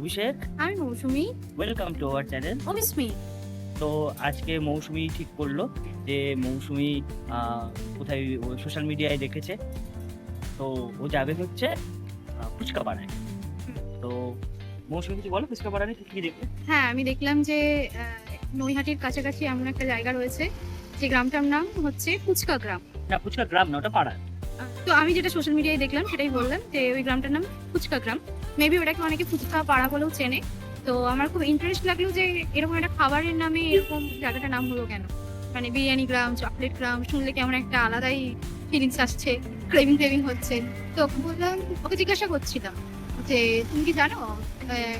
অভিষেক। আমি Mousumi. Welcome to our channel. অবিস্মি। তো আজকে মৌসুমি ঠিক করলো যে মৌসুমি কোথায় সোশ্যাল মিডিয়ায় দেখেছে, তো ও যাবে হচ্ছে ফুচকা পাড়ায়। তো মৌসুমি কিছু বলো, ফুচকা পাড়ায় কি দেখবে? হ্যাঁ, আমি দেখলাম যে নৈহাটির কাছাকাছি এমন একটা জায়গা রয়েছে, যে গ্রামটার নাম হচ্ছে ফুচকা গ্রাম। না, ফুচকা গ্রাম না, ওটা পাড়া। তো আমি যেটা সোশ্যাল মিডিয়ায় দেখলাম সেটাই বললাম, যে ওই গ্রামটার নাম ফুচকা গ্রাম। মেবি ওটাকে অনেকে ফুচকা পাড়া বলেও চেনে। তো আমার খুব ইন্টারেস্ট লাগলো যে এরকম একটা খাবারের নামে এরকম জায়গাটার নাম হলো কেন। মানে বিরিয়ানি গ্রাম, চকলেট গ্রাম শুনলে কেমন একটা আলাদাই ফিলিংস আসছে, ক্রেভিং হচ্ছে। তো বললাম, ওকে জিজ্ঞাসা করছিলাম যে তুমি কি জানো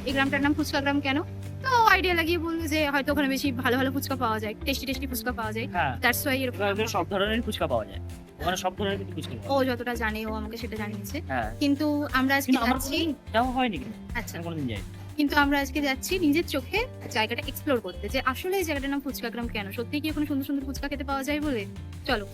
এই গ্রামটার নাম ফুচকা গ্রাম কেন? তো আইডিয়া লাগিয়ে বললো যে হয়তো ওখানে বেশি ভালো ভালো ফুচকা পাওয়া যায়, টেস্টি ফুচকা পাওয়া যায়, হ্যাঁ, দ্যাটস ওয়াই এরকম। ওখানে সব ধরনের ফুচকা পাওয়া যায়, ওখানে সব ধরনের কিন্তু ফুচকা পাওয়া ও যায়। যতটা জানে ও আমাকে সেটা জানিয়েছে। হ্যাঁ, কিন্তু আমরা আজকে কিন্তু আমার যাচ্ছি। যাওয়া হয়নি কিন্তু, আচ্ছা, আমি কোনোদিন যাই। কিন্তু আমরা আজকে যাচ্ছি নিজের চোখে জায়গাটা এক্সপ্লোর করতে, যে আসলে এই জায়গাটার নাম ফুচকা গ্রাম কেন, সত্যি কি ওখানে সুন্দর সুন্দর ফুচকা খেতে পাওয়া যায় বলে। চলো।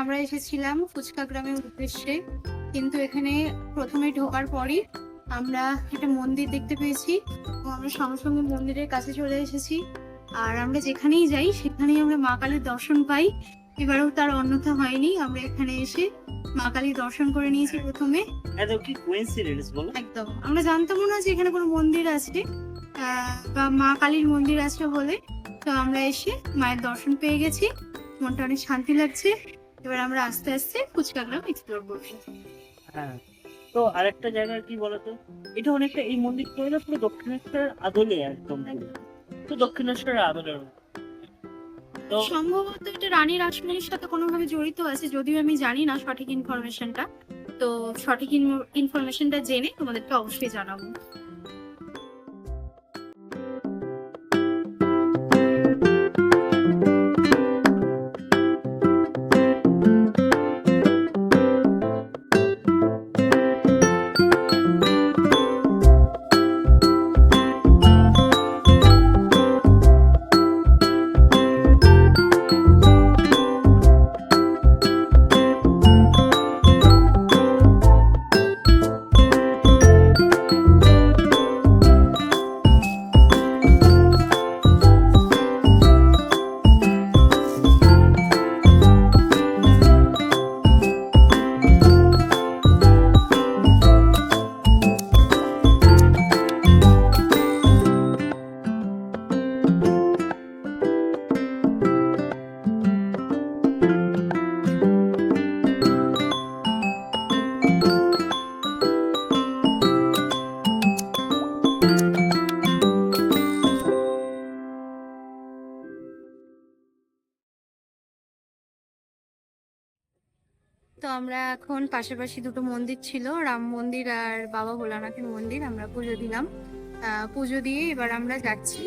আমরা এসেছিলাম ফুচকা গ্রামের উদ্দেশ্যে, কিন্তু এখানে প্রথমে ঢোকার পরই আমরা একটা মন্দির দেখতে পেয়েছি। তো আমরা সঙ্গে সঙ্গে মন্দিরের কাছে চলে এসেছি। আর আমরা যেখানেই যাই সেখানেই আমরা মা কালীর দর্শন পাই। এবারেও তার অন্যথা হয়নি, আমরা এখানে এসে মা কালীর দর্শন করে নিয়েছি প্রথমে। এত কি কোইন্সিডেন্স বলো। একদম, আমরা জানতামও না যে এখানে কোনো মন্দির আছে বা মা কালীর মন্দির আছে বলে। তো আমরা এসে মায়ের দর্শন পেয়ে গেছি, মনটা অনেক শান্তি লাগছে। এবার আমরা আস্তে আস্তে ফুচকা গ্রাম এক্সপ্লোর করছি। হ্যাঁ, তো আরেকটা জায়গা কি বলতো, এটা অনেকটা এই মন্দিরটা হলো পুরো দক্ষিণেশ্বরের আদলে একদম পুরো। তো দক্ষিণেশ্বরের আদলে তো সম্ভবত এটা রানী রাসমণির সাথে কোনোভাবে জড়িত আছে, যদিও আমি জানি না সঠিক ইনফরমেশনটা। তো সঠিক ইনফরমেশনটা জেনে তোমাদেরকে অবশ্যই জানাবো। আমরা এখন পাশাপাশি দুটো মন্দির ছিল, রাম মন্দির আর বাবা ভোলানাথের মন্দির, আমরা পুজো দিলাম। পুজো দিয়ে এবার আমরা যাচ্ছি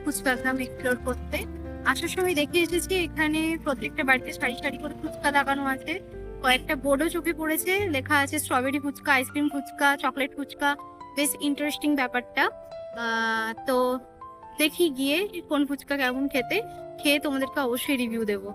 ফুচকাগ্রাম এক্সপ্লোর করতে। আসার সময় দেখে এসেছি এখানে প্রত্যেকটা বাড়িতে সারি সারি করে ফুচকা লাগানো আছে। কয়েকটা বোর্ডও চোখে পড়েছে, লেখা আছে strawberry fuchka, ice cream fuchka, chocolate fuchka. বেশ ইন্টারেস্টিং ব্যাপারটা। তো দেখি গিয়ে কোন ফুচকা কেমন খেতে, খেয়ে তোমাদেরকে অবশ্যই রিভিউ দেবো।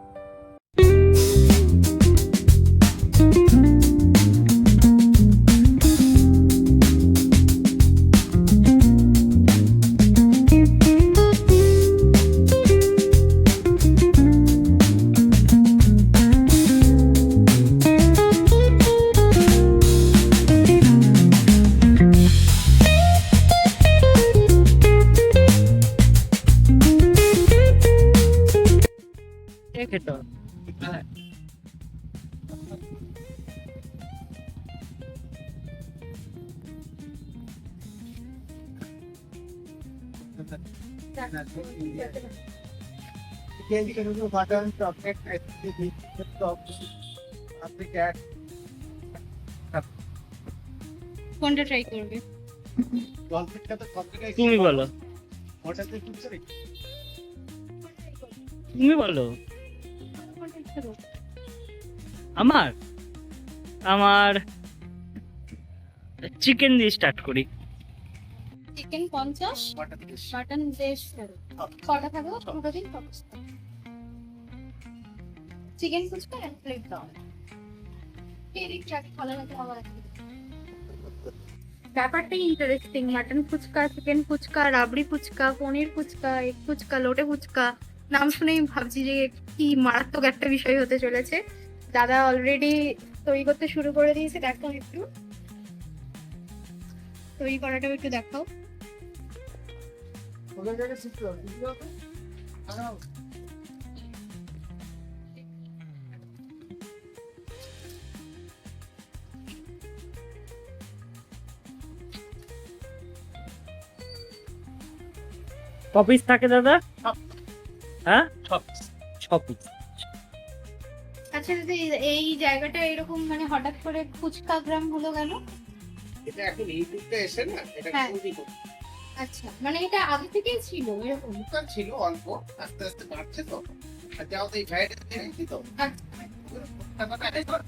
খেতে হবে। बटन चॉकलेट आइसक्रीम আপনি ক্যাট কোনটা ট্রাই করবে? চকলেটটা তো চকলেট তুমি বলো, ওটাতে ফুটছে রে তুমি বলো। আমার আমার চিকেন দিয়ে স্টার্ট করি। চিকেন 50, ওটা থেকে মাটন বেশ কটা থাকবে? দুটো দিন চিকেন ফুচকা এক প্লেট দাও। ব্যাপারটাই interesting. Mutton fuchka, chicken fuchka, rabri fuchka, paneer fuchka, egg fuchka, লোটে ফুচকা, নাম শুনেই ভাবছি যে কি মারাত্মক একটা বিষয় হতে চলেছে। দাদা অলরেডি তৈরি করতে শুরু করে দিয়েছে, দেখো একটু তৈরি করাটাও একটু দেখাও। ওদের জায়গায় শিফট করো বুঝলো তো ক পিস থাকে দাদা? হ্যাঁ, সব 6 পিস। আচ্ছা দিদি, এই জায়গাটা এরকম মানে হঠাৎ করে ফুচকা গ্রাম হলো কেন? এটা এখন ইউটিউবটা এসে না এটা হ্যাঁ। খুবই কম। আচ্ছা, মানে এটা আগে থেকেই ছিল এরকম? দোকান ছিল অল্প, আস্তে আস্তে বাড়ছে তো। আর যাও তো এই ভাইটা দেখি তো টাকাটা এখন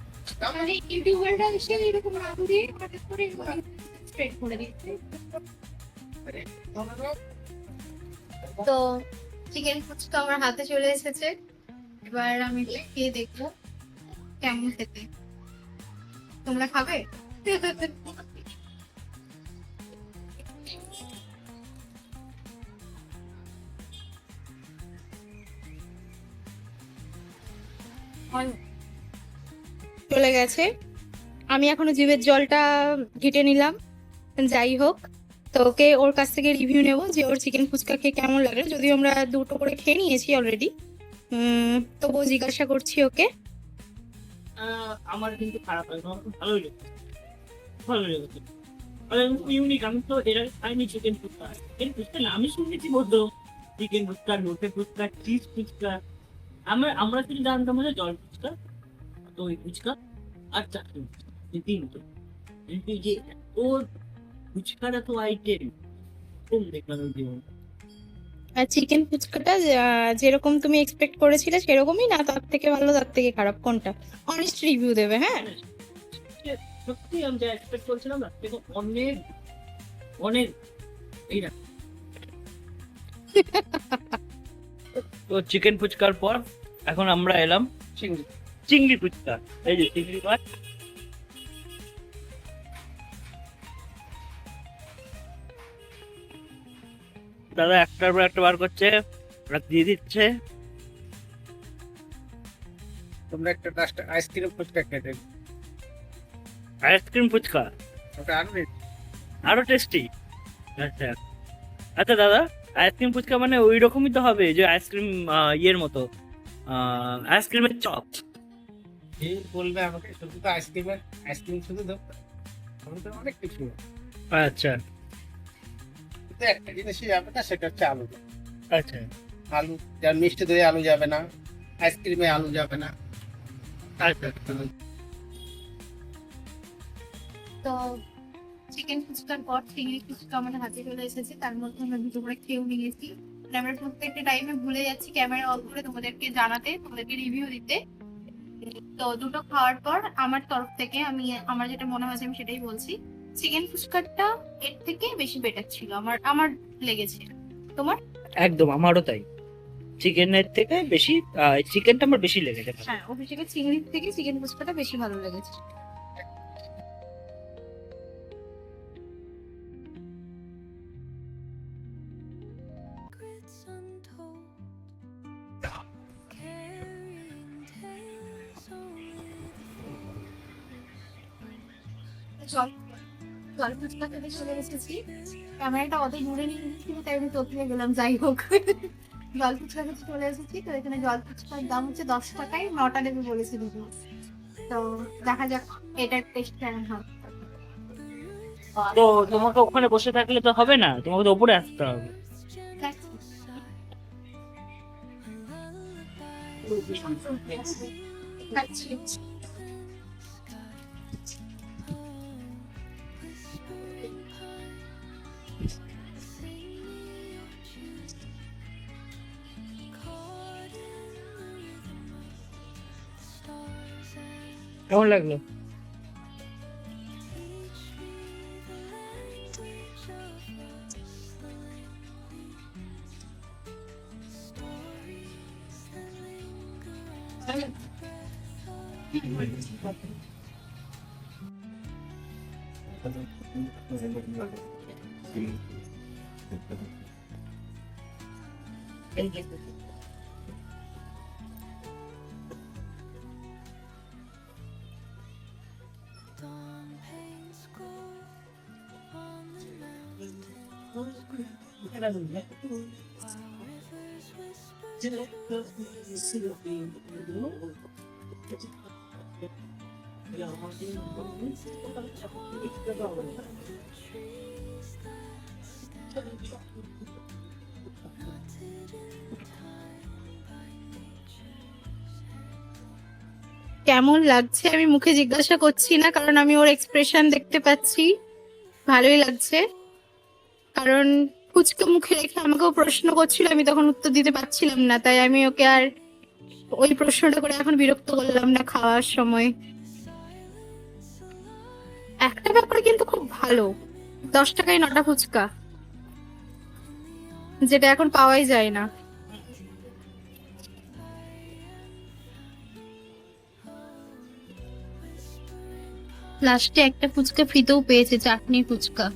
মানে ইউটিউবাররা এসে এরকম নাম দিয়ে হঠাৎ করে স্প্রেড করে দিচ্ছে। তো চিকেন ফুচকা আমার হাতে চলে এসেছে, এবার আমি খেয়ে দেখবো কেমন খেতে। তোমরা খাবে? চলে গেছে, আমি এখনো জিভের জলটা ঘেটে নিলাম। যাই হোক, তো ওকে ওর কাছ থেকে রিভিউ নেব যে ওর চিকেন ফুচকা খেয়ে কেমন লাগে। যদিও আমরা দুটো করে খেয়ে নিয়েছি অলরেডি, তবুও জিজ্ঞাসা করছি ওকে। আমার কিন্তু খারাপ লাগে না, আমার খুব ভালোই লেগেছে, ভালো লেগেছে। ইউনিক, আমি তো এরা খাইনি চিকেন ফুচকা। চিকেন ফুচকা নামই শুনেছি বলতো, চিকেন ফুচকা, লোটে ফুচকা, চিজ ফুচকা। আমরা শুধু জানতাম যে জল ফুচকা, দই ফুচকা আর চাটনি ফুচকা, এই তিনটে। কিন্তু যে ওর ফুচকার এত আইটেম কম দেখলাম ওই জীবন। আর চিকেন ফুচকাটা যেরকম তুমি এক্সপেক্ট করেছিলে সেরকমই না, তার থেকে ভালো তার থেকে খারাপ, কোনটা? অনেস্ট রিভিউ দেবে। হ্যাঁ, সত্যি আমি যা এক্সপেক্ট করছিলাম না থেকে অনেক অনেক এই না। তো চিকেন ফুচকার পর এখন আমরা এলাম চিংড়ি ফুচকা। এই যে চিংড়ি মাছ, দাদা একটার পর একটা বার করছে, ওরা দিয়ে দিচ্ছে। তোমরা একটা আইসক্রিম ফুচকা খেতে, আইসক্রিম ফুচকা ওটা আনবে আরো টেস্টি। আচ্ছা আচ্ছা দাদা, আইসক্রিম ফুচকা মানে ওই রকমই তো হবে যে আইসক্রিম ইয়ের মতো, আইসক্রিমের চপ। এই বলবে আমাকে শুধু তো আইসক্রিম শুধু দাও, আমি তো অনেক কিছু। আচ্ছা কিন্তু একটা জিনিসই যাবে না, সেটা হচ্ছে আলু। আচ্ছা, আলু যার মিষ্টি দই আলু যাবে না, আইসক্রিমে আলু যাবে না। আচ্ছা তো চিকেন ফুচকার পর চিংড়ি ফুচকা আমাদের হাতে চলে এসেছে, তার মধ্যে আমরা দুটো করে খেয়েও নিয়েছি। মানে আমরা প্রত্যেকটা টাইমে ভুলে যাচ্ছি ক্যামেরা অফ করে তোমাদেরকে জানাতে, তোমাদেরকে রিভিউ দিতে। তো দুটো খাওয়ার পর আমার তরফ থেকে আমার যেটা মনে হয়েছে আমি সেটাই বলছি। চিকেন ফুচকাটা এর থেকে বেশি বেটার ছিল আমার লেগেছে। তোমার? একদম আমারও তাই, চিকেনের থেকে বেশি চিকেনটা আমার বেশি লেগেছে। হ্যাঁ, অভিষেকের চিংড়ির থেকে চিকেন ফুচকাটা বেশি ভালো লেগেছে। জল ফুচকা খেতে চলে এসেছি। ক্যামেরাটা অত দূরে নিয়ে নিচ্ছিল, তাই আমি তোতলে গেলাম। যাই হোক, জল ফুচকা খেতে চলে এসেছি। তো এখানে জল ফুচকার দাম হচ্ছে 10 টাকায় 9টা দেবে বলেছে দিদি। তো দেখা যাক এটার টেস্ট কেমন হয়। তো তোমাকে ওখানে বসে থাকলে তো হবে না, তোমাকে তো উপরে আসতে হবে। খাচ্ছি। কেমন লাগলো? কেমন লাগছে আমি মুখে জিজ্ঞাসা করছি না, কারণ আমি ওর এক্সপ্রেশন দেখতে পাচ্ছি। ভালোই লাগছে, কারণ ফুচকা মুখে রেখে আমাকেও প্রশ্ন করছিল, আমি তখন উত্তর দিতে পারছিলাম না, তাই আমি ওকে আর ওই প্রশ্নটা করে এখন বিরক্ত করলাম না খাওয়ার সময়। একটা ব্যাপার কিন্তু খুব ভালো, 10 টাকায় 9টা ফুচকা, যেটা এখন পাওয়াই যায় না। লাস্টে একটা ফুচকা ফ্রিতেও পেয়েছে, চাটনি ফুচকা।